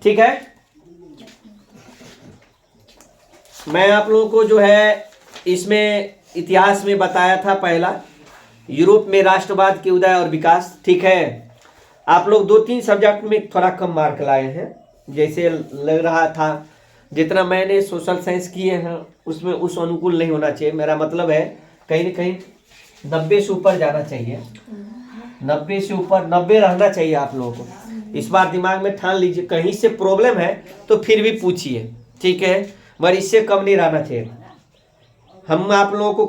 ठीक है। मैं आप लोगों को जो है इसमें इतिहास में बताया था पहला, यूरोप में राष्ट्रवाद के उदय और विकास। ठीक है, आप लोग 2-3 सब्जेक्ट में थोड़ा कम मार्क लाए हैं, जैसे लग रहा था। जितना मैंने सोशल साइंस किए हैं उसमें उस अनुकूल नहीं होना चाहिए। मेरा मतलब है कहीं ना कहीं 90 से ऊपर जाना चाहिए, 90 से ऊपर, 90 रहना चाहिए आप लोगों को। इस बार दिमाग में ठान लीजिए, कहीं से प्रॉब्लम है तो फिर भी पूछिए, ठीक है, मगर इससे कम नहीं रहना चाहिए। हम आप लोगों को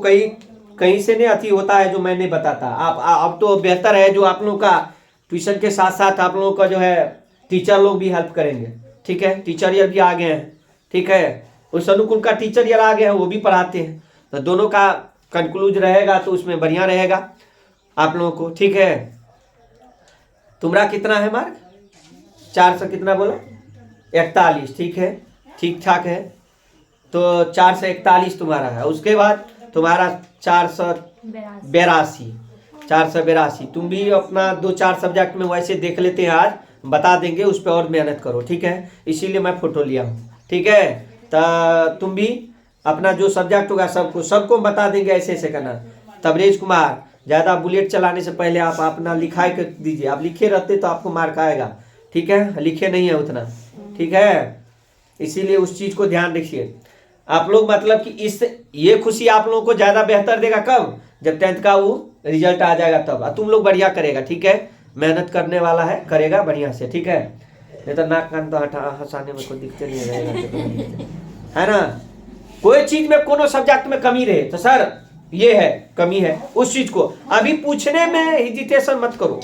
कहीं से नहीं अति होता है जो मैं नहीं बताता। आप अब तो बेहतर है जो आप लोगों का ट्यूशन के साथ साथ आप लोगों का जो है टीचर लोग भी हेल्प करेंगे। ठीक है, टीचर ये भी आ गए हैं। ठीक है, उस अनुकूल का टीचर यार आ गए हैं, वो भी पढ़ाते हैं, तो दोनों का कंक्लूज रहेगा तो उसमें बढ़िया रहेगा आप लोगों को। ठीक है, तुम्हारा कितना है मार्क? 400 कितना बोला? 41। ठीक है, ठीक ठाक है। तो 441 तुम्हारा है। उसके बाद तुम्हारा 482। तुम भी अपना 2-4 सब्जेक्ट में वैसे देख लेते हैं, आज बता देंगे, उस पर और मेहनत करो। ठीक है, इसीलिए मैं फोटो लिया हूँ। ठीक है, तो तुम भी अपना जो सब्जेक्ट होगा सबको बता देंगे, ऐसे ऐसे करना। तबरेज कुमार, ज़्यादा बुलेट चलाने से पहले आप अपना लिखाई कर दीजिए। आप लिखे रहते तो आपको मार्क आएगा। ठीक है, लिखे नहीं है उतना। ठीक है, इसीलिए उस चीज़ को ध्यान रखिए आप लोग। मतलब कि ये खुशी आप लोगों को ज़्यादा बेहतर देगा कब? जब 10th का वो रिजल्ट आ जाएगा तब। तुम लोग बढ़िया करेगा। ठीक है, मेहनत करने वाला है, करेगा बढ़िया से। ठीक है, नहीं तो नाक कान तो हंसाने में कोई दिक्कत नहीं रहेगा, है ना। कोई चीज में कोनो सब्जेक्ट में कमी रहे तो सर ये है, कमी है, उस चीज को अभी पूछने में हेजिटेशन मत करो।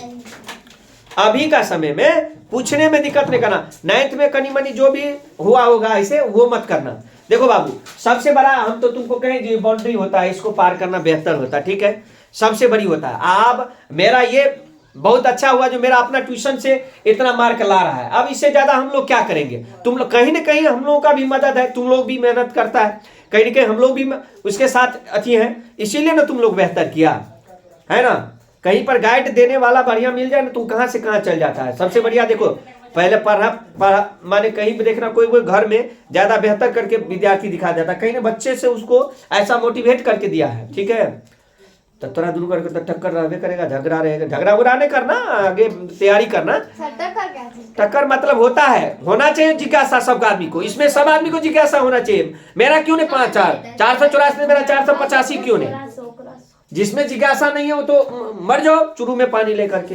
अभी का समय में पूछने में दिक्कत नहीं करना। 9th में कनी मनी जो भी हुआ होगा ऐसे वो मत करना। देखो बाबू, सबसे बड़ा हम तो तुमको कहें जो बाउंड्री होता है इसको पार करना बेहतर होता है। ठीक है, सबसे बड़ी होता है। अब मेरा ये बहुत अच्छा हुआ जो मेरा अपना ट्यूशन से इतना मार्क ला रहा है। अब इससे ज्यादा हम लोग क्या करेंगे? तुम लोग कहीं ना कहीं हम लोगों का भी मदद है, तुम लोग भी मेहनत करता है, कहीं ना कहीं हम लोग भी उसके साथ अच्छी हैं, इसीलिए ना तुम लोग बेहतर किया है ना। कहीं पर गाइड देने वाला बढ़िया मिल जाए ना, तुम कहाँ से कहाँ चल जाता है। सबसे बढ़िया देखो, पहले पढ़ा माने कहीं भी देखना, कोई घर में ज्यादा बेहतर करके विद्यार्थी दिखा जाता है, कहीं ने बच्चे से उसको ऐसा मोटिवेट करके दिया है। ठीक है, तो थोड़ा दूर करके तो टक्कर रहबे करेगा, झगड़ा रहेगा। झगड़ा उगड़ा नहीं करना, आगे तैयारी करना। टक्कर मतलब होता है, होना चाहिए जिज्ञासा सब आदमी को। इसमें सब आदमी को जिज्ञासा होना चाहिए। मेरा क्यों नहीं 484, मेरा 485 क्यों नहीं? जिसमें जिज्ञासा नहीं है वो तो मर जाओ चुरू में पानी लेकर के।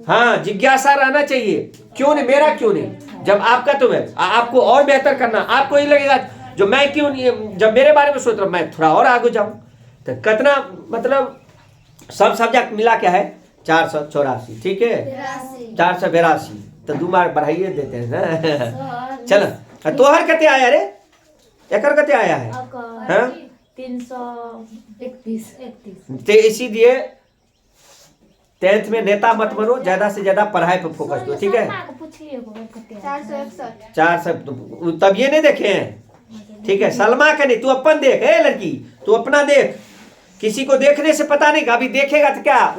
हाँ, जिज्ञासा रहना चाहिए। क्यों नहीं, मेरा क्यों नहीं? जब आपका तो मैं आपको और बेहतर करना, आपको ये लगेगा जो मैं क्यों नहीं, जब मेरे बारे में सोच रहा मैं थोड़ा और आगे जाऊं, तो कितना मतलब सब सब्जेक्ट मिला क्या है? 484। ठीक है, 482, तो 2 मार्क बढ़ाइए देते हैं ना। चलो, तोहर कते आया रे? एकर कते आया है? हाँ, 331। तो इसीलिए 10th में नेता मत बनो, ज्यादा से ज्यादा पढ़ाई पर फोकस दो। ठीक है, 400 तब ये नहीं देखे हैं। ठीक है, सलमा का नहीं, तू अपन देख। है लड़की, तू अपना देख, किसी को देखने से पता नहीं, अभी देखेगा तो क्या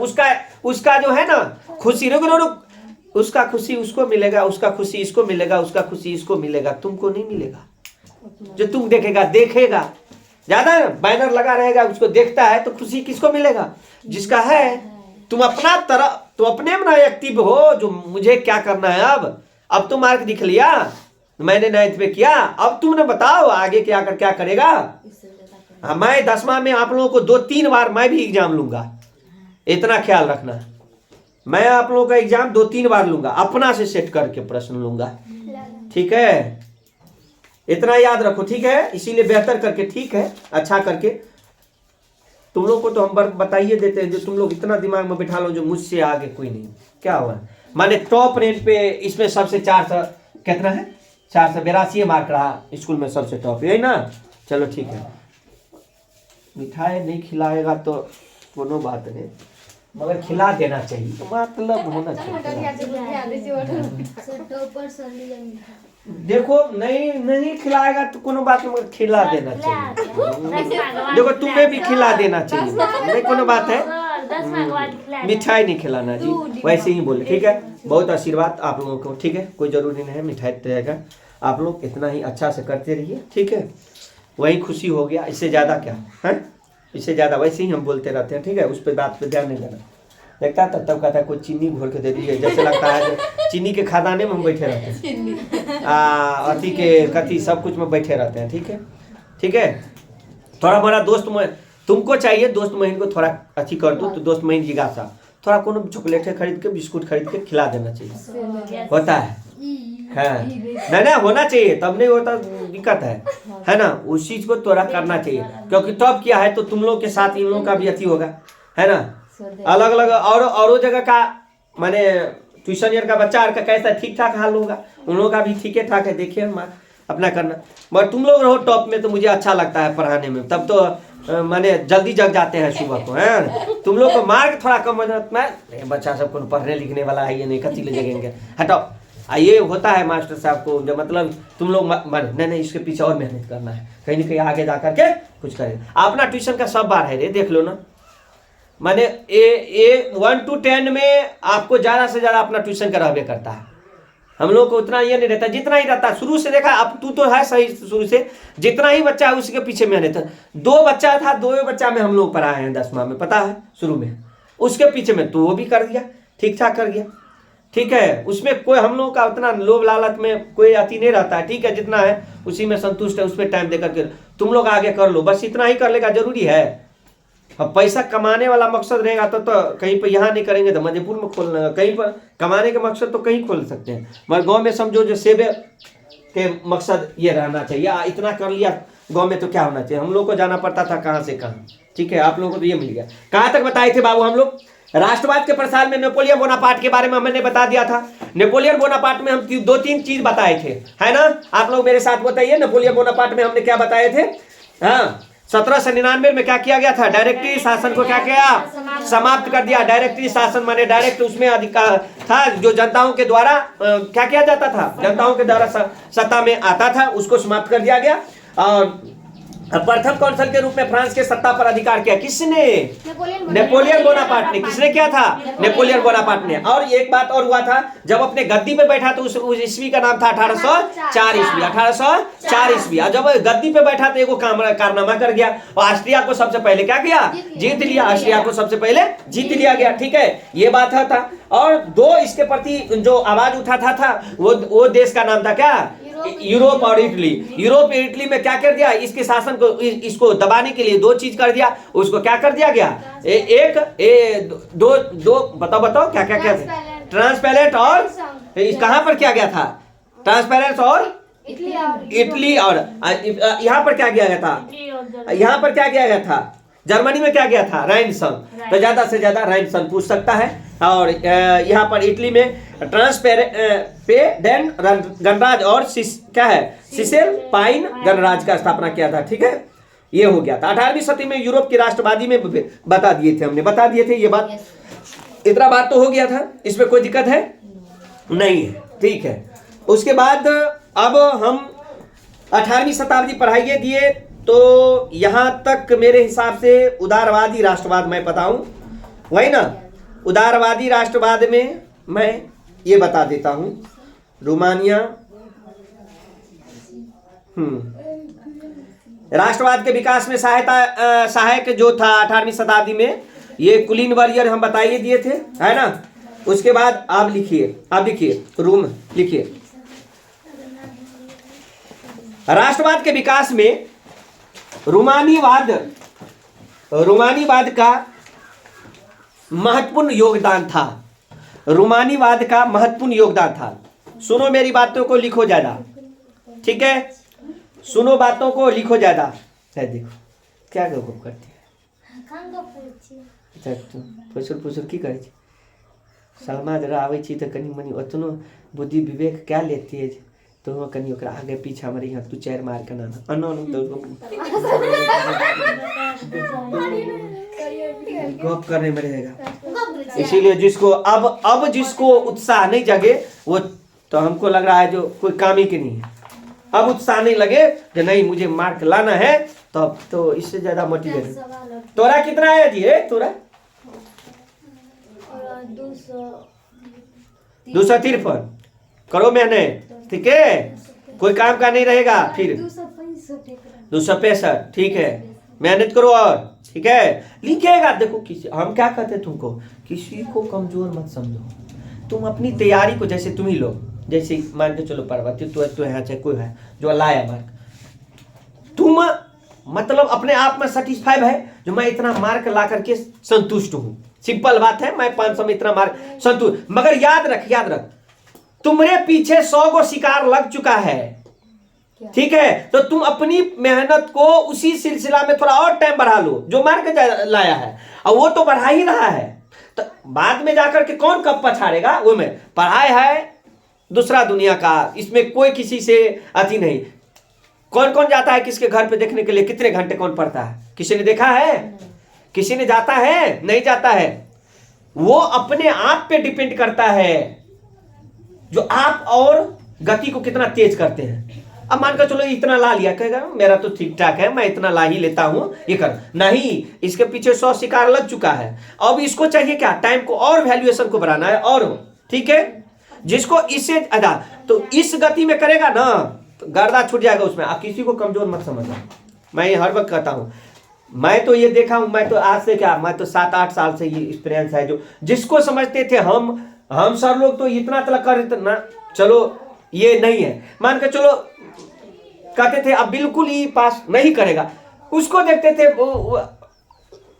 उसका जो है ना खुशी, रुक, उसका खुशी उसको मिलेगा, उसका खुशी इसको मिलेगा, उसका खुशी इसको मिलेगा, तुमको नहीं मिलेगा। जो तुम देखेगा ज्यादा बैनर लगा रहेगा, उसको देखता है तो खुशी किसको मिलेगा? जिसका है। तुम अपना तरह तो अपने में ना एक्टिव हो, जो मुझे क्या करना है। अब तुम मार्क दिख लिया, मैंने 9th में किया, अब तुमने बताओ आगे क्या करेगा। मैं 10वां में आप लोगों को 2-3 बार मैं भी एग्जाम लूंगा, इतना ख्याल रखना। मैं आप लोगों का एग्जाम 2-3 बार लूंगा, अपना से सेट करके प्रश्न लूंगा। ठीक है, इतना याद रखो। ठीक है, इसीलिए बेहतर करके, ठीक है, अच्छा करके। तुम लोग को तो हम बताइए देते हैं, जो तुम लोग इतना दिमाग में बिठा लो जो मुझसे आगे कोई नहीं। क्या हुआ, माने टॉप रेंज पे इसमें सबसे 400 कितना है? 482 मार्क रहा स्कूल में सबसे टॉप, यही ना। चलो ठीक है, मिठाई नहीं खिलाएगा तो कोनो बात नहीं, मगर खिला देना चाहिए, मतलब होना चाहिए। देखो, नहीं खिलाएगा तो कोनो बात नहीं, मगर खिला देना चाहिए। देखो, तुम्हें भी खिला देना चाहिए, नहीं कोनो बात है। मिठाई नहीं खिलाना जी, वैसे ही बोले, ठीक है। बहुत आशीर्वाद आप लोगों को, ठीक है। कोई जरूरी नहीं है मिठाई रहेगा, आप लोग इतना ही अच्छा से करते रहिए, ठीक है। वही खुशी हो गया, इससे ज़्यादा क्या है, इससे ज़्यादा वैसे ही हम बोलते रहते हैं, ठीक है। उस पर बात पे ध्यान नहीं देना। देखता था तब कहता है कोई चीनी घोल के दे दीजिए, जैसे लगता है चीनी के खादाने में हम बैठे रहते हैं, अति के कति सब कुछ में बैठे रहते हैं, ठीक है, ठीक है। थोड़ा हमारा दोस्त में तुमको चाहिए, दोस्त महीन को थोड़ा अच्छी कर दो तो दोस्त महीन जिज्ञासा थोड़ा कोनो चॉकलेट खरीद के बिस्कुट खरीद के खिला देना चाहिए, होता है नहीं ना, होना चाहिए, तब नहीं होता दिक्कत है ना। उस चीज को थोड़ा करना चाहिए, क्योंकि तब क्या है तो तुम लोग के साथ इन लोगों का भी अति होगा, है ना। अलग अलग और जगह का माने ट्यूशन ईयर का बच्चा का कैसा ठीक ठाक हाल होगा, उन लोगों का भी ठीक है ठाक है, देखिए अपना करना। मगर तुम लोग रहो टॉप में तो मुझे अच्छा लगता है पढ़ाने में, तब तो माने जल्दी जग जाते हैं सुबह को, है। तुम लोग को मार्क थोड़ा कम हो जाता है, बच्चा सब को पढ़ने लिखने वाला है, ये नहीं कति ले जगेंगे, हटाओ। ये होता है मास्टर साहब को, जो मतलब तुम लोग नहीं इसके पीछे और मेहनत करना है, कहीं ना कहीं आगे जा करके कुछ करें। अपना ट्यूशन का सब बार है रे, देख लो ना, माने ए 1 to 10 में आपको ज़्यादा से ज़्यादा अपना ट्यूशन का रहबे करता है। हम लोग को उतना ये नहीं रहता जितना ही रहता शुरू से, देखा अब तू तो है सही शुरू से, जितना ही बच्चा है उसके पीछे मेहनत है। 2 बच्चा था, 2 बच्चा में हम लोग पढ़ाए हैं 10वां में, पता है शुरू में, उसके पीछे में तो वो भी कर दिया, ठीक ठाक कर गया, ठीक है। उसमें कोई हम लोग का उतना लोभ लालच में कोई अति नहीं रहता है, ठीक है। जितना है उसी में संतुष्ट है, उस पर टाइम देकर के तुम लोग आगे कर लो, बस इतना ही कर लेगा जरूरी है। अब पैसा कमाने वाला मकसद रहेगा तो कहीं पर यहाँ नहीं करेंगे तो मधेपुर में खोलना, कहीं पर कमाने का मकसद तो कहीं खोल सकते हैं, मगर गांव में समझो जो सेवे के मकसद ये रहना चाहिए। इतना कर लिया गांव में तो क्या होना चाहिए, हम लोग को जाना पड़ता था कहाँ से कहाँ, ठीक है। आप लोगों को तो ये मिल गया। कहाँ तक बताए थे बाबू हम लोग, राष्ट्रवाद के प्रसार में नेपोलियन बोनापार्ट के बारे में मैंने बता दिया था। नेपोलियन बोनापार्ट में हम 2-3 चीज बताए थे, है ना। आप लोग मेरे साथ बताइए, नेपोलियन बोनापार्ट में हमने क्या बताए थे। हाँ, 1799 में क्या किया गया था, डायरेक्टरी शासन को क्या किया, समाप्त कर दिया। डायरेक्टरी शासन माने डायरेक्ट उसमें अधिकार था, जो जनताओं के द्वारा क्या किया जाता था, जनताओं के द्वारा सत्ता में आता था, उसको समाप्त कर दिया गया। और प्रथम कौंसल के रूप में फ्रांस के सत्ता पर अधिकार किया किसने, नेपोलियन बोनापार्ट ने। किसने किया था, नेपोलियन बोनापार्ट ने। और एक बात और हुआ था, जब अपने गद्दी पे बैठा तो उस ईस्वी का नाम था 1804 ईस्वी, 1804 ईस्वी। और जब गद्दी पे बैठा तो एगो कारनामा कर गया, और ऑस्ट्रिया को सबसे पहले क्या किया, जीत लिया। ऑस्ट्रिया को सबसे पहले जीत लिया गया, ठीक है, ये बात था। और 2 इसके प्रति जो आवाज उठाता था वो देश का नाम था क्या, यूरोप और इटली। यूरोप और इटली में क्या कर दिया, इसके शासन को इसको दबाने के लिए 2 चीज कर दिया। उसको क्या कर दिया गया, दो बताओ क्या क्या क्या था, ट्रांसपेरेंट और कहां पर किया गया था, ट्रांसपेरेंट और इटली। और यहाँ पर क्या किया गया था, यहाँ पर क्या किया गया था, जर्मनी में क्या गया था, राइन संघ। तो ज्यादा से ज्यादा राइन संघ पूछ सकता है। और यहाँ पर इटली में ट्रांसपेरेंट गणराज और क्या है, सिसेल पाइन गणराज का स्थापना किया था, ठीक है। ये हो गया था 18वीं सदी में। यूरोप की राष्ट्रवादी में बता दिए थे, हमने बता दिए थे ये बात। इतना बात तो हो गया था, इसमें कोई दिक्कत है नहीं है, ठीक है। उसके बाद अब हम 18वीं शताब्दी पढ़ाइए दिए, तो यहां तक मेरे हिसाब से उदारवादी राष्ट्रवाद मैं बताऊं, वही ना। उदारवादी राष्ट्रवाद में मैं ये बता देता हूं, रोमानिया राष्ट्रवाद के विकास में सहायक जो था 18वीं शताब्दी में, ये कुलीन वॉरियर हम बताइए दिए थे, है ना। उसके बाद आप लिखिए रूम लिखिए, राष्ट्रवाद के विकास में रोमानीवाद का महत्वपूर्ण योगदान था। रोमानीवाद का महत्वपूर्ण योगदान था। सुनो मेरी बातों को, लिखो ज्यादा, ठीक है। सुनो बातों को, लिखो ज्यादा। देखो क्या गप करती है, फुसुर की करे छी, समाज आवे छी तो कनी मनी ओतनो बुद्धि विवेक क्या लेती है, तो कनी ओकरा आगे पीछे हमारे यहाँ तू 4 मार के नाना गप करने में रहेगा। इसीलिए जिसको अब जिसको उत्साह नहीं जगे वो तो हमको लग रहा है जो कोई काम ही की नहीं है। अब उत्साह नहीं लगे कि नहीं मुझे मार्क लाना है, तब तो इससे ज्यादा मोटिवेट। तोरा कितना है जी, तोरा 253 करो मेहनत, ठीक है, कोई काम का नहीं रहेगा। फिर 265, ठीक है, मेहनत करो और, ठीक है, लिखेगा। देखो किसी, हम क्या कहते हैं तुमको, किसी को कमजोर मत समझो। तुम अपनी तैयारी को, जैसे तुम ही लोग, जैसे मान के चलो पार्वती तो है, चाहे कोई है जो लाया मार्क, तुम मतलब अपने आप में सेटिस्फाइड है जो मैं इतना मार्क ला करके संतुष्ट हूं। सिंपल बात है, मैं 500 में इतना मार्क संतुष्ट। मगर याद रख तुम्हारे पीछे 100 को शिकार लग चुका है, ठीक है, तो तुम अपनी मेहनत को उसी सिलसिला में थोड़ा और टाइम बढ़ा लो। जो मार्क लाया है और वो तो बढ़ा ही रहा है, तो बाद में जाकर के कौन कब पछाड़ेगा। वो में पढ़ाई है दूसरा दुनिया का, इसमें कोई किसी से अति नहीं। कौन कौन जाता है किसके घर पे देखने के लिए, कितने घंटे कौन पढ़ता है, किसी ने देखा है, किसी ने जाता है, नहीं जाता है। वो अपने आप पे डिपेंड करता है, जो आप और गति को कितना तेज करते हैं। अब मानकर चलो इतना ला लिया, कहेगा मेरा तो ठीक ठाक है, मैं इतना ला ही लेता हूं, ये कर नहीं, इसके पीछे 100 शिकार लग चुका है। अब इसको चाहिए क्या, टाइम को और वैल्यूएशन को बढ़ाना है, और ठीक है, जिसको इससे अदा तो इस गति में करेगा ना, तो गर्दा छूट जाएगा उसमें। आप किसी को कमजोर मत समझना, मैं ये हर वक्त कहता हूं। मैं तो ये देखा हूं, मैं तो आज से क्या, मैं तो 7-8 साल से ये एक्सपीरियंस है। जो जिसको समझते थे हम सर लोग तो इतना तलक कर ना, चलो ये नहीं है, मान के चलो कहते थे अब बिल्कुल ही पास नहीं करेगा, उसको देखते थे वो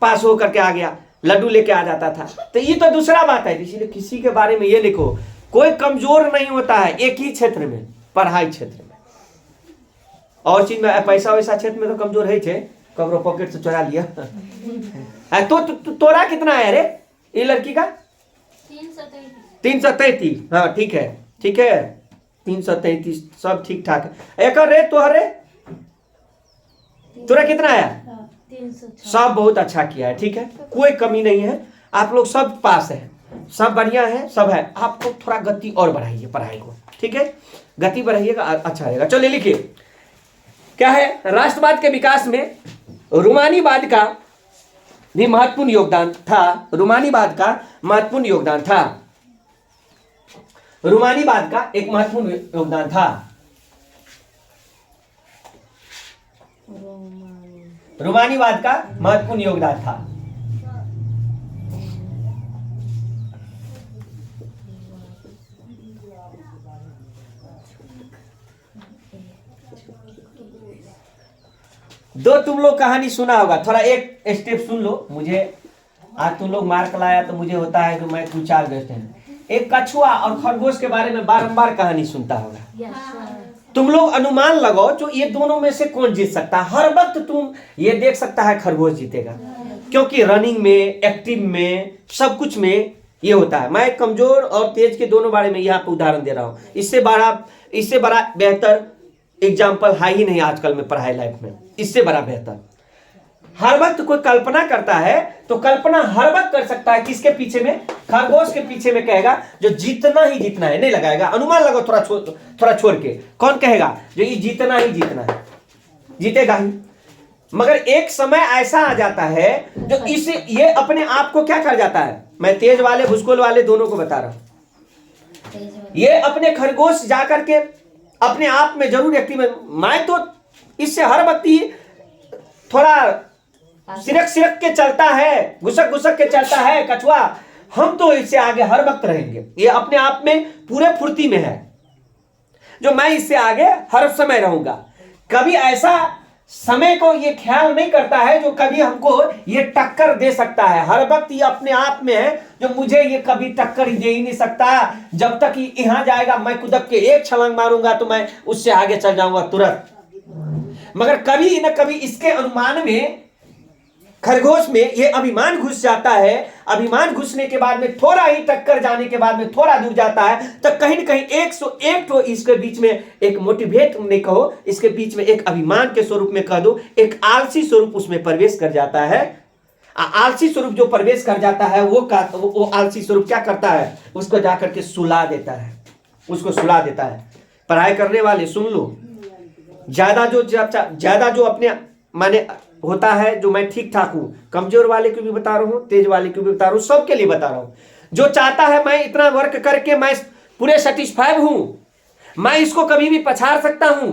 पास हो करके आ गया, लड्डू लेके आ जाता था। तो ये तो दूसरा बात है। इसीलिए किसी के बारे में ये लिखो, कोई कमजोर नहीं होता है एक ही क्षेत्र में, पढ़ाई क्षेत्र में। और चीज में पैसा वैसा क्षेत्र में तो कमजोर है, कब्रों पॉकेट से चुरा लिया। तोरा कितना है रे ये लड़की का? 333। हाँ ठीक है, ठीक है, 333 सब ठीक ठाक है। एक रे तोहरे तोरा कितना आया? 306। सब बहुत अच्छा किया है, ठीक है, कोई कमी नहीं है। आप लोग सब पास है, सब बढ़िया है, सब है। आपको थोड़ा गति और बढ़ाइए पढ़ाई को, ठीक है, गति बढ़ाइएगा, अच्छा रहेगा। चलिए लिखिए क्या है, राष्ट्रवाद के विकास में रूमानीवाद का भी महत्वपूर्ण योगदान था। रूमानीवाद का महत्वपूर्ण योगदान था, रूमानीवाद का एक महत्वपूर्ण योगदान था। रूमानीवाद का महत्वपूर्ण योगदान था। दो तुम लोग कहानी सुना होगा, थोड़ा एक स्टेप सुन लो। मुझे आज तुम लोग मार्क लाया तो मुझे होता है जो मैं 2-4 बैठे हैं। एक कछुआ और खरगोश के बारे में बारंबार कहानी सुनता होगा। तुम लोग अनुमान लगाओ जो ये दोनों में से कौन जीत सकता है। हर वक्त तुम ये देख सकता है खरगोश जीतेगा, क्योंकि रनिंग में, एक्टिव में, सब कुछ में ये होता है। मैं कमजोर और तेज के दोनों बारे में यहाँ पे उदाहरण दे रहा हूँ। इससे बड़ा बेहतर एग्जाम्पल है ही नहीं आजकल में पढ़ाई लाइफ में, इससे बड़ा बेहतर। हर वक्त कोई कल्पना करता है तो कल्पना हर वक्त कर सकता है किसके पीछे में, खरगोश के पीछे में कहेगा जो जीतना ही जीतना है, नहीं लगाएगा। अनुमान लगाओ थोड़ा छोड़ के, कौन कहेगा जो ये जीतना ही जीतना है, जीतेगा ही। मगर एक समय ऐसा आ जाता है जो इसे ये अपने आप को क्या कर जाता है। मैं तेज वाले भूसकोल वाले दोनों को बता रहा हूं। ये अपने खरगोश जाकर के अपने आप में जरूर एक्टिव है। मैं तो इससे हर वक्त ही थोड़ा सिरक के चलता है, घुसक के चलता है कछुआ। हम तो इससे आगे हर वक्त रहेंगे। ये अपने आप में पूरे फुर्ती में है जो मैं इससे आगे हर समय रहूंगा। कभी ऐसा समय को ये ख्याल नहीं करता है जो कभी हमको ये टक्कर दे सकता है। हर वक्त ये अपने आप में है जो मुझे ये कभी टक्कर दे ही नहीं सकता। जब तक यहां जाएगा मैं कुदक के एक छलांग मारूंगा तो मैं उससे आगे चल जाऊंगा तुरंत। मगर कभी न कभी इसके अनुमान में, खरगोश में ये अभिमान घुस जाता है। अभिमान घुसने के बाद में थोड़ा ही टक्कर जाने के बाद में थोड़ा दूर जाता है तो कहीं न कहीं 101 तो इसके बीच में एक मोटिवेट नहीं कहो, इसके बीच में एक अभिमान के स्वरूप में कह दो, एक आलसी स्वरूप उसमें प्रवेश कर जाता है। आलसी स्वरूप जो प्रवेश कर जाता है वो आलसी स्वरूप क्या करता है, उसको जाकर के सुला देता है, उसको सुला देता है। पढ़ाई करने वाले सुन लो, ज्यादा जो अपने माने होता है, जो मैं ठीक ठाक हूं, कमजोर वाले को भी बता रहा हूं, तेज वाले को भी बता रहा हूं, सबके लिए बता रहा हूं। जो चाहता है मैं इतना वर्क करके मैं पूरे सेटिस्फाइड हूं, मैं इसको कभी भी पछाड़ सकता हूं,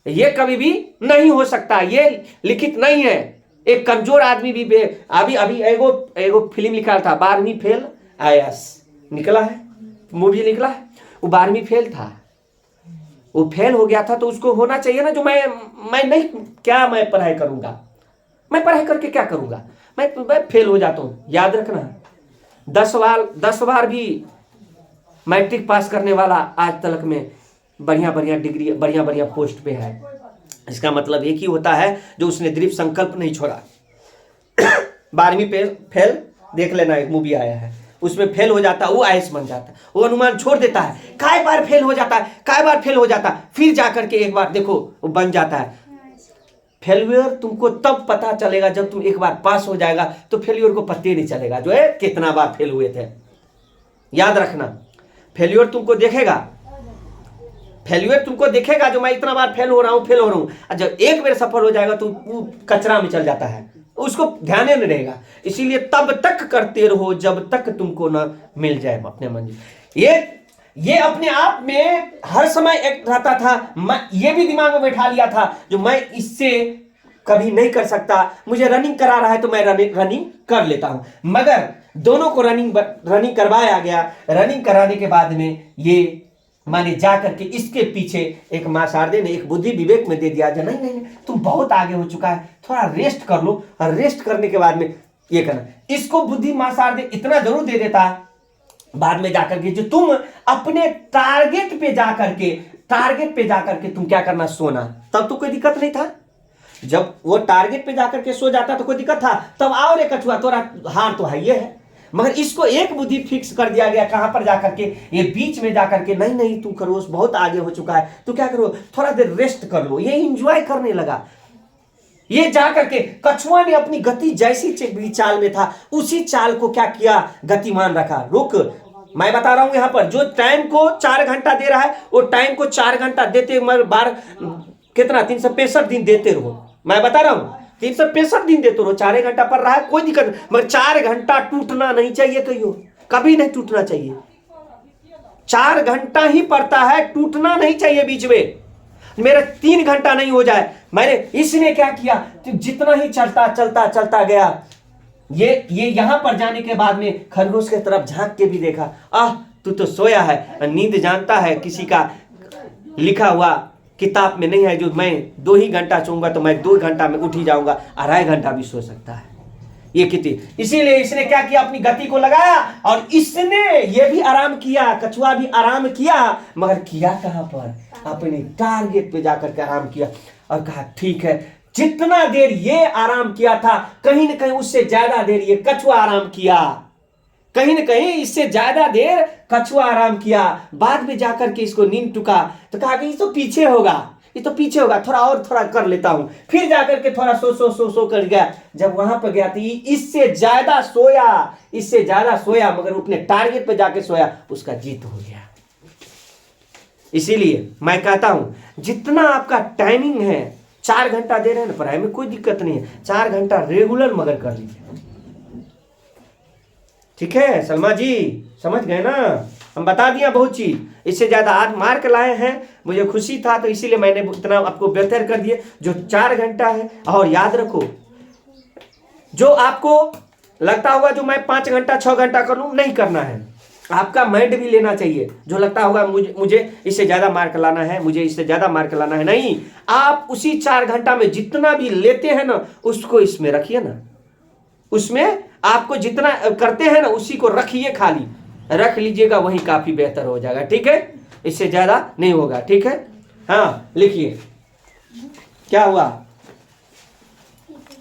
ये कभी भी नहीं हो सकता, ये लिखित नहीं है। एक कमजोर आदमी भी अभी अभी एगो फिल्म लिखा था 12वीं फेल आईएएस निकला है, मूवी निकला है, वो 12वीं फेल था, वो फेल हो गया था तो उसको होना चाहिए ना जो मैं नहीं, क्या मैं पढ़ाई करूंगा, मैं पढ़ाई करके क्या करूंगा, मैं फेल हो जाता हूं। याद रखना 10 बार भी मैट्रिक पास करने वाला आज तक में बढ़िया बढ़िया डिग्री बढ़िया बढ़िया पोस्ट पे है। इसका मतलब एक ही होता है जो उसने दृढ़ संकल्प नहीं छोड़ा। 12वीं पे फेल देख लेना, एक मूवी आया है उसमें फेल हो जाता है वो आईएएस बन जाता है, वो अनुमान छोड़ देता है, कई बार फेल हो जाता है, कई बार फेल हो जाता है, फिर जाकर के एक बार देखो वो बन जाता है। फेल्यूर तुमको तब पता चलेगा जब तुम एक बार पास हो जाएगा, तो फेल्यूर को पता ही नहीं चलेगा जो है कितना बार फेल हुए थे। याद रखना फेल्यूर तुमको देखेगा, फेल्यूर तुमको देखेगा जो मैं इतना बार फेल हो रहा हूं, जब एक बार सफल हो जाएगा तो वो कचरा में चल जाता है, उसको ध्यान नहीं रहेगा। इसीलिए तब तक करते रहो जब तक तुमको ना मिल जाए अपने मंजिल। ये अपने आप में हर समय एक रहता था, मैं ये भी दिमाग में बैठा लिया था जो मैं इससे कभी नहीं कर सकता, मुझे रनिंग करा रहा है तो मैं रनिंग कर लेता हूं। मगर दोनों को रनिंग करवाया गया, रनिंग कराने के बाद में ये माने जा करके इसके पीछे एक मां शारदे ने एक बुद्धि विवेक में दे दिया जो नहीं नहीं तुम बहुत आगे हो चुका है, थोड़ा रेस्ट कर लो, और रेस्ट करने के बाद में ये करना। इसको बुद्धि मां शारदे इतना जरूर दे देता बाद में जाकर के जो तुम अपने टारगेट पे जाकर के तुम क्या करना, सोना, तब तो कोई दिक्कत नहीं था। जब वो टारगेट पे जाकर के सो जाता तो कोई दिक्कत था, तब आओ रे कछुआ तोरा हार तो है ये है। मगर इसको एक बुद्धि फिक्स कर दिया गया कहां पर जाकर के, ये बीच में जाकर के नहीं नहीं तू करो, बहुत आगे हो चुका है, तो क्या करो थोड़ा देर रेस्ट कर लो। ये एंजॉय करने लगा, ये जाकर के कछुआ ने अपनी गति जैसी चाल में था उसी चाल को क्या किया, गतिमान रखा। रुक, मैं बता रहा हूं यहां पर जो टाइम को 4 घंटा दे रहा है वो टाइम को 4 घंटा देते, मगर बार कितना 365 दिन देते रहो। मैं बता रहा हूं 365 दिन देते रहो, 4 घंटा पर रहा है कोई दिक्कत नहीं, मगर 4 घंटा टूटना नहीं चाहिए, कभी नहीं टूटना चाहिए। 4 घंटा ही पड़ता है, टूटना नहीं चाहिए बीच में, मेरा 3 घंटा नहीं हो जाए। मैंने इसने क्या किया, तो जितना ही चलता गया, ये यहां पर जाने के बाद में खरगोश की तरफ झांक के भी देखा, तू तो सोया है, नींद जानता है किसी का लिखा हुआ किताब में नहीं है जो मैं 2 ही घंटा सोऊंगा तो मैं 2 घंटा में उठ ही जाऊंगा, 2.5 घंटा भी सो सकता है ये कितनी। इसीलिए इसने क्या किया, अपनी गति को लगाया और इसने ये भी आराम किया, कछुआ भी आराम किया, मगर किया कहां पर, अपने टारगेट पे जाकर के आराम किया। और कहा ठीक है, जितना देर ये आराम किया था कहीं ना कहीं उससे ज्यादा देर ये कछुआ आराम किया, कहीं ना कहीं इससे ज्यादा देर कछुआ आराम किया। बाद में जाकर के इसको नींद टुका तो कहा कि ये तो पीछे होगा, थोड़ा और थोड़ा कर लेता हूं। फिर जाकर के थोड़ा सो कर गया। जब वहां पर गया तो इससे ज्यादा सोया, मगर अपने टारगेट पे जाके सोया, उसका जीत हो गया। इसीलिए मैं कहता हूं जितना आपका टाइमिंग है, 4 घंटा दे रहे हैं ना पढ़ाई में, कोई दिक्कत नहीं है, 4 घंटा रेगुलर मगर कर लीजिए। ठीक है सलमा जी, समझ गए ना, हम बता दिया बहुत चीज, इससे ज्यादा आज मार्क लाए हैं, मुझे खुशी था तो इसीलिए मैंने इतना आपको बेहतर कर दिए जो 4 घंटा है। और याद रखो जो आपको लगता होगा जो मैं 5 घंटा 6 घंटा कर लूं, नहीं करना है, आपका माइंड भी लेना चाहिए। जो लगता होगा मुझे इससे ज्यादा मार्क लाना है, मुझे इससे ज्यादा मार्क लाना है, नहीं, आप उसी 4 घंटा में जितना भी लेते हैं ना उसको इसमें रखिए ना, उसमें आपको जितना करते हैं ना उसी को रखिए, खाली रख लीजिएगा, वही काफी बेहतर हो जाएगा। ठीक है, इससे ज्यादा नहीं होगा। ठीक है, हाँ लिखिए क्या हुआ।